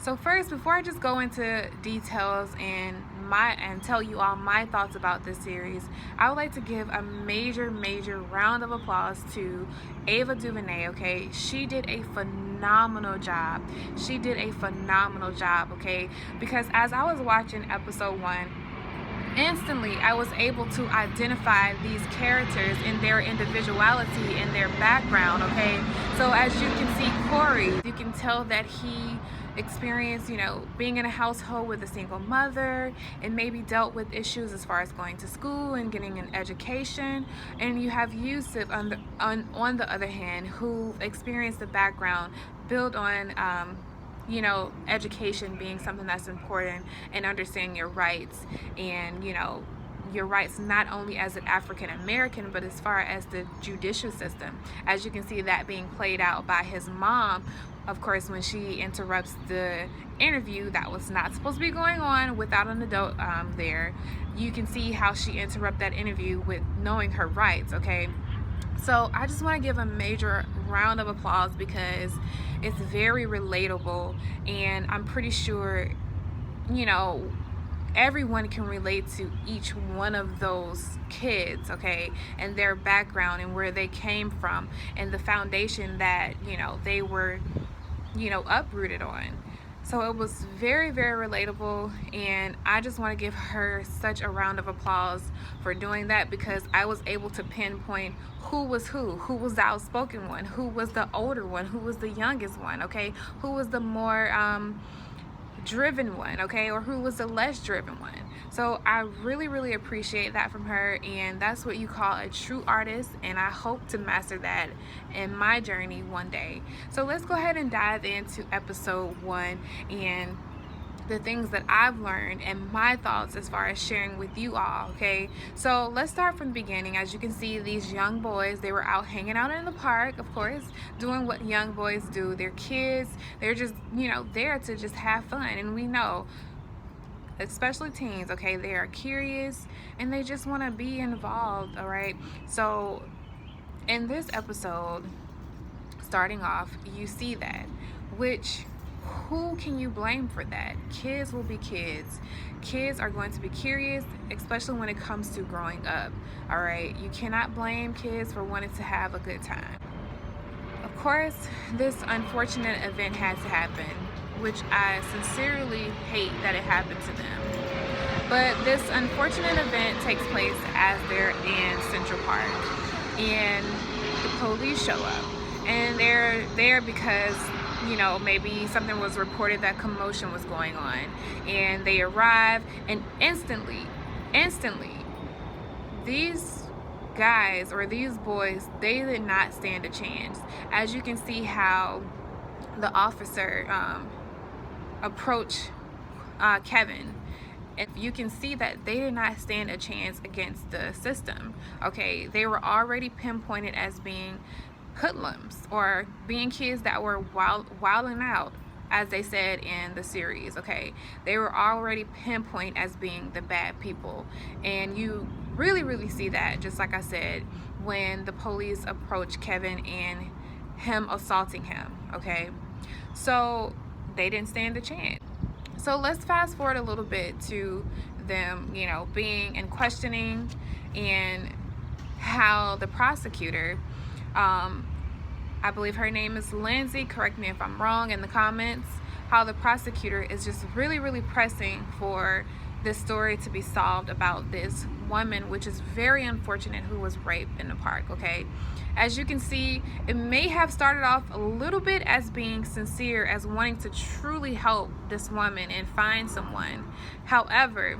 So first, before I just go into details and tell you all my thoughts about this series, I would like to give a major round of applause to Ava DuVernay. Okay, she did a phenomenal job. Okay, because as I was watching episode 1, instantly I was able to identify these characters in their individuality and their background. Okay, so as you can see, Corey, you can tell that he experienced, being in a household with a single mother and maybe dealt with issues as far as going to school and getting an education. And you have Yusuf on the other hand, who experienced the background built on education being something that's important, and understanding your rights, and your rights not only as an African American, but as far as the judicial system. As you can see that being played out by his mom, of course, when she interrupts the interview that was not supposed to be going on without an adult there. You can see how she interrupted that interview with knowing her rights. Okay, so I just want to give a major round of applause because it's very relatable, and I'm pretty sure everyone can relate to each one of those kids, okay, and their background and where they came from and the foundation that they were uprooted on. So it was very relatable, and I just want to give her such a round of applause for doing that, because I was able to pinpoint who was the outspoken one, who was the older one, who was the youngest one, okay, who was the more driven one, okay, or who was the less driven one. So I really appreciate that from her, and that's what you call a true artist, and I hope to master that in my journey one day. So let's go ahead and dive into episode 1 and the things that I've learned and my thoughts as far as sharing with you all. Okay, so let's start from the beginning. As you can see, these young boys, they were out hanging out in the park, of course, doing what young boys do. They're kids, they're just there to just have fun. And we know, especially teens, okay, they are curious and they just want to be involved. All right, so in this episode, starting off, you see that, which who can you blame for that? Kids will be kids. Kids are going to be curious, especially when it comes to growing up. All right, you cannot blame kids for wanting to have a good time. Of course, this unfortunate event had to happen, which I sincerely hate that it happened to them. But this unfortunate event takes place as they're in Central Park, and the police show up, and they're there because maybe something was reported that commotion was going on, and they arrive, and instantly these guys, or these boys, they did not stand a chance. As you can see how the officer approached Kevin, and you can see that they did not stand a chance against the system. Okay, they were already pinpointed as being hoodlums, or being kids that were wilding out, as they said in the series. Okay, they were already pinpointed as being the bad people, and you really see that, just like I said, when the police approached Kevin and him assaulting him. Okay, so they didn't stand a chance. So let's fast forward a little bit to them being in questioning, and how the prosecutor, I believe her name is Lindsay, correct me if I'm wrong in the comments, how the prosecutor is just really pressing for this story to be solved about this woman, which is very unfortunate, who was raped in the park. Okay, as you can see, it may have started off a little bit as being sincere, as wanting to truly help this woman and find someone. However,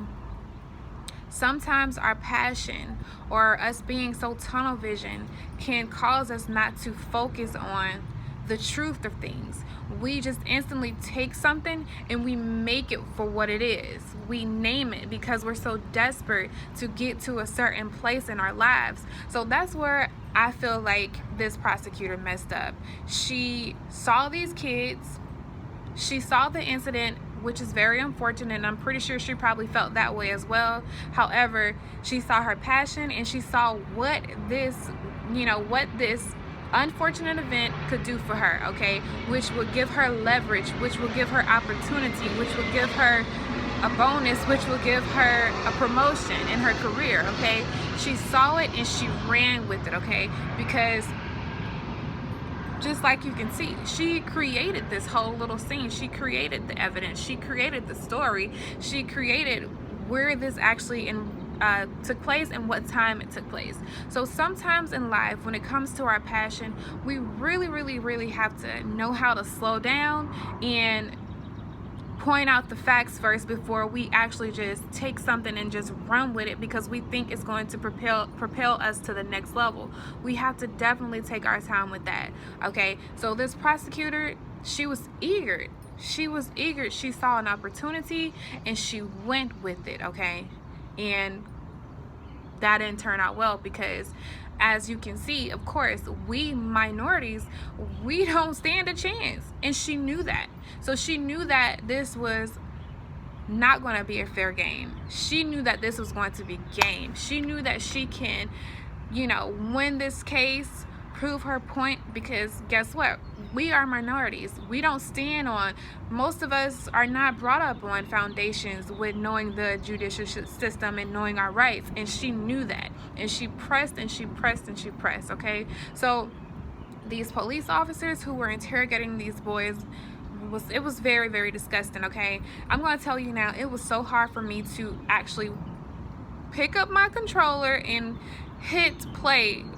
sometimes our passion, or us being so tunnel vision, can cause us not to focus on the truth of things. We just instantly take something and we make it for what it is. We name it because we're so desperate to get to a certain place in our lives. So that's where I feel like this prosecutor messed up. She saw these kids, she saw the incident, which is very unfortunate, and I'm pretty sure she probably felt that way as well. However, she saw her passion, and she saw what this unfortunate event could do for her, okay? Which would give her leverage, which will give her opportunity, which will give her a bonus, which will give her a promotion in her career, okay? She saw it and she ran with it, okay? Because just like you can see, she created this whole little scene. She created the evidence. She created the story. She created where this actually took place and what time it took place. So sometimes in life, when it comes to our passion, we really have to know how to slow down and point out the facts first before we actually just take something and just run with it because we think it's going to propel us to the next level. We have to definitely take our time with that, okay? So this prosecutor, she was eager. She saw an opportunity and she went with it, okay? And that didn't turn out well because, as you can see, of course, we minorities, we don't stand a chance. And she knew that. So she knew that this was not going to be a fair game. She knew that this was going to be game. She knew that she can, win this case, prove her point, because guess what? We are minorities. We don't stand on, most of us are not brought up on foundations with knowing the judicial system and knowing our rights. And she knew that. And she pressed and she pressed and she pressed, okay? So these police officers who were interrogating these boys, it was very disgusting, okay? I'm going to tell you now, it was so hard for me to actually pick up my controller and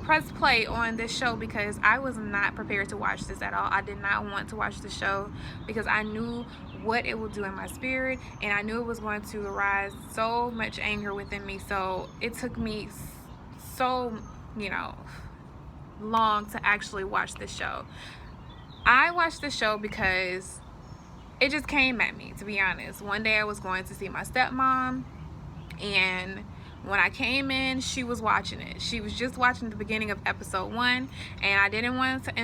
press play on this show because I was not prepared to watch this at all. I did not want to watch the show because I knew what it would do in my spirit, and I knew it was going to arise so much anger within me. So it took me so, long to actually watch this show. I watched the show because it just came at me, to be honest. One day I was going to see my stepmom, and when I came in, she was watching it. She was just watching the beginning of episode 1, and I didn't want to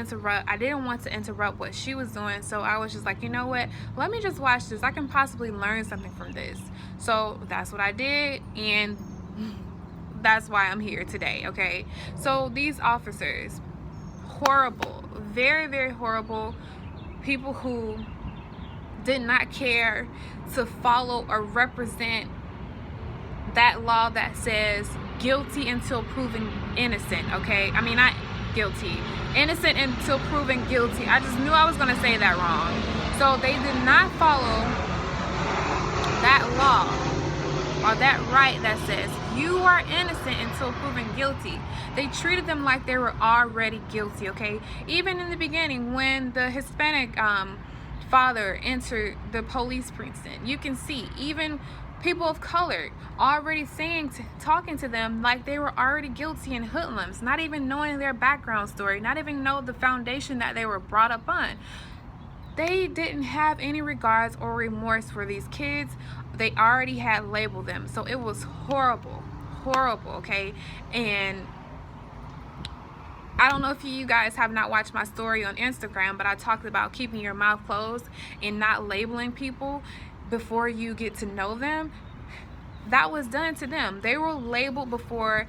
interrupt what she was doing. So I was just like, you know what? Let me just watch this. I can possibly learn something from this. So that's what I did, and that's why I'm here today, okay? So these officers, horrible, very horrible people who did not care to follow or represent that law that says guilty until proven innocent, okay? I mean, not guilty, innocent until proven guilty. I just knew I was going to say that wrong. So they did not follow that law or that right that says you are innocent until proven guilty. They treated them like they were already guilty, okay? Even in the beginning, when the Hispanic father entered the police precinct, you can see even people of color already talking to them like they were already guilty and hoodlums, not even knowing their background story, not even know the foundation that they were brought up on. They didn't have any regards or remorse for these kids. They already had labeled them. So it was horrible, okay? And I don't know if you guys have not watched my story on Instagram, but I talked about keeping your mouth closed and not labeling people before you get to know them. That was done to them. They were labeled before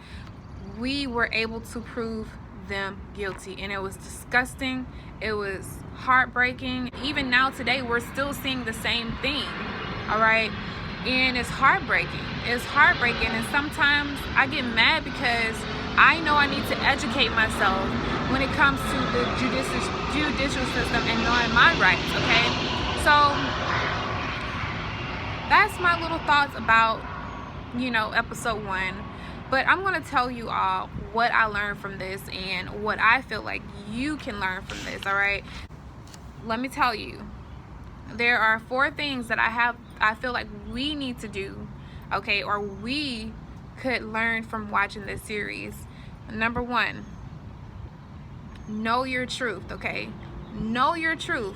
we were able to prove them guilty, and it was disgusting. It was heartbreaking. Even now today, we're still seeing the same thing, all right? And it's heartbreaking. And sometimes I get mad because I know I need to educate myself when it comes to the judicial system and knowing my rights, okay? So that's my little thoughts about, episode 1. But I'm going to tell you all what I learned from this and what I feel like you can learn from this, all right? Let me tell you. There are 4 things that I feel like we need to do, okay, or we could learn from watching this series. Number 1, know your truth, okay? Know your truth.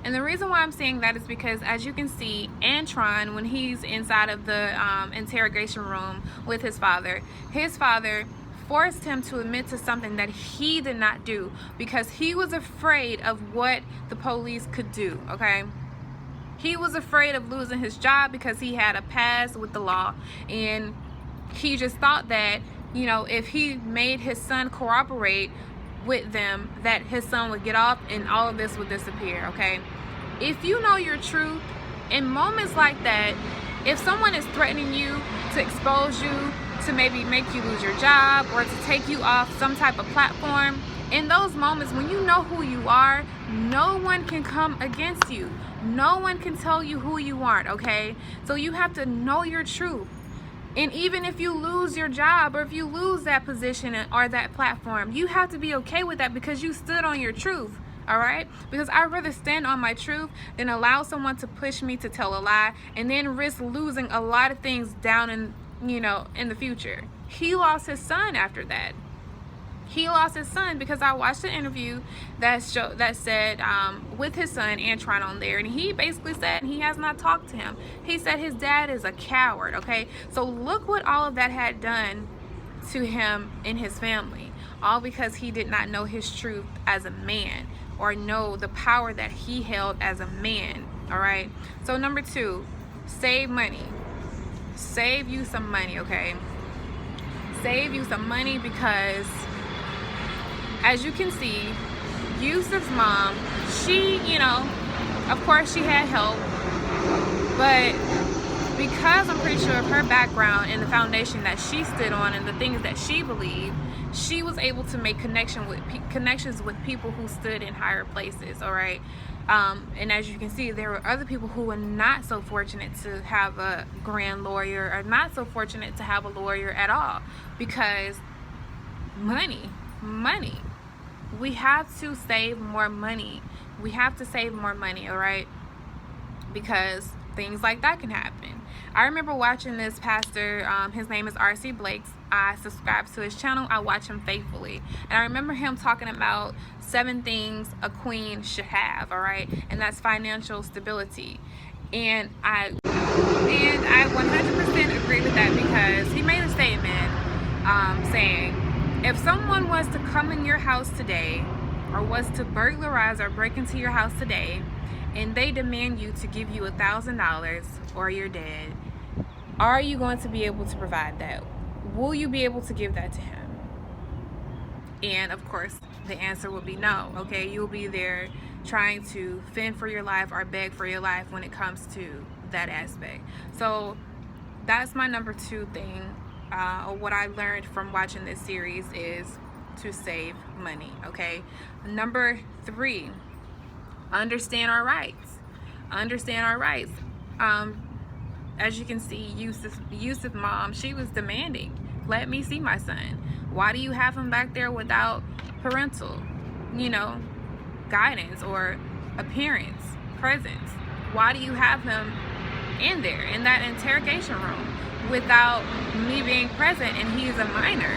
And the reason why I'm saying that is because, as you can see, Antron, when he's inside of the interrogation room with his father forced him to admit to something that he did not do because he was afraid of what the police could do, okay? He was afraid of losing his job because he had a past with the law, and he just thought that, if he made his son cooperate, with them that his son would get off and all of this would disappear, okay? If you know your truth, in moments like that, if someone is threatening you to expose you, to maybe make you lose your job, or to take you off some type of platform, in those moments when you know who you are, no one can come against you. No one can tell you who you aren't, okay? So you have to know your truth. And even if you lose your job, or if you lose that position or that platform, you have to be okay with that because you stood on your truth. All right? Because I'd rather stand on my truth than allow someone to push me to tell a lie and then risk losing a lot of things down in the future. He lost his son after that. He lost his son because I watched an interview that said with his son Antron on there, and he basically said he has not talked to him. He said his dad is a coward, okay? So look what all of that had done to him and his family, all because he did not know his truth as a man, or know the power that he held as a man. All right? So number 2, save money. Save you some money, okay? Save you some money, because as you can see, Yusuf's mom, she, of course she had help, but because I'm pretty sure of her background and the foundation that she stood on and the things that she believed, she was able to make connections with people who stood in higher places, all right? And as you can see, there were other people who were not so fortunate to have a grand lawyer, or not so fortunate to have a lawyer at all, because money. We have to save more money. We have to save more money, all right? Because things like that can happen. I remember watching this pastor, his name is R.C. Blakes. I subscribe to his channel. I watch him faithfully. And I remember him talking about 7 things a queen should have, all right? And that's financial stability. And I 100% agree with that, because he made a statement saying, if someone was to come in your house today, or was to burglarize or break into your house today, and they demand you to give you $1,000 or you're dead, are you going to be able to provide that? Will you be able to give that to him? And of course, the answer will be no, okay? You'll be there trying to fend for your life or beg for your life when it comes to that aspect. So that's my number 2 thing. What I learned from watching this series is to save money, okay? Number 3, understand our rights. Understand our rights. As you can see, Yusuf's mom, she was demanding, let me see my son. Why do you have him back there without parental, guidance or appearance, presence? Why do you have him in there, in that interrogation room, without me being present, and he's a minor?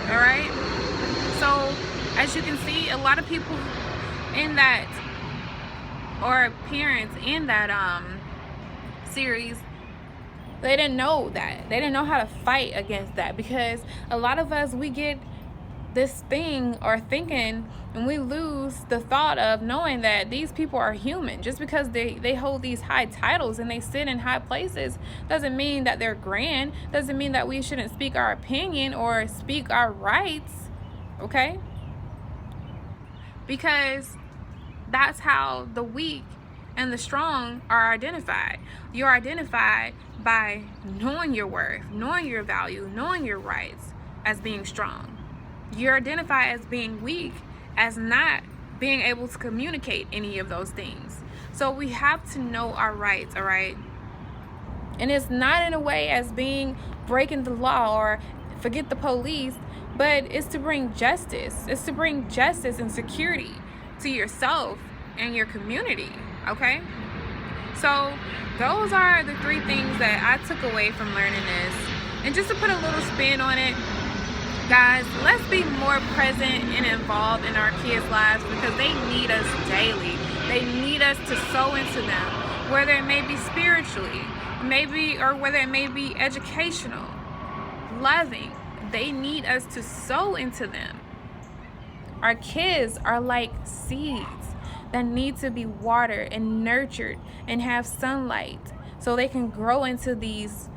All right? So as you can see, a lot of people in that, or parents in that series, they didn't know that. They didn't know how to fight against that, because a lot of us, we get this thing or thinking, and we lose the thought of knowing that these people are human. Just because they hold these high titles and they sit in high places doesn't mean that they're grand, doesn't mean that we shouldn't speak our opinion or speak our rights, okay? Because that's how the weak and the strong are identified. You're identified by knowing your worth, knowing your value, knowing your rights as being strong. You're identified as being weak as not being able to communicate any of those things. So we have to know our rights, all right? And it's not in a way as being breaking the law or forget the police, but it's to bring justice. It's to bring justice and security to yourself and your community, okay? So those are the 3 things that I took away from learning this. And just to put a little spin on it, guys, let's be more present and involved in our kids' lives, because they need us daily. They need us to sow into them, whether it may be spiritually, or whether it may be educational, loving. They need us to sow into them. Our kids are like seeds that need to be watered and nurtured and have sunlight so they can grow into these,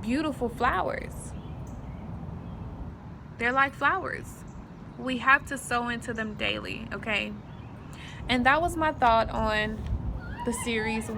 beautiful flowers. They're like flowers. we have to sow into them daily, okay? And that was my thought on the series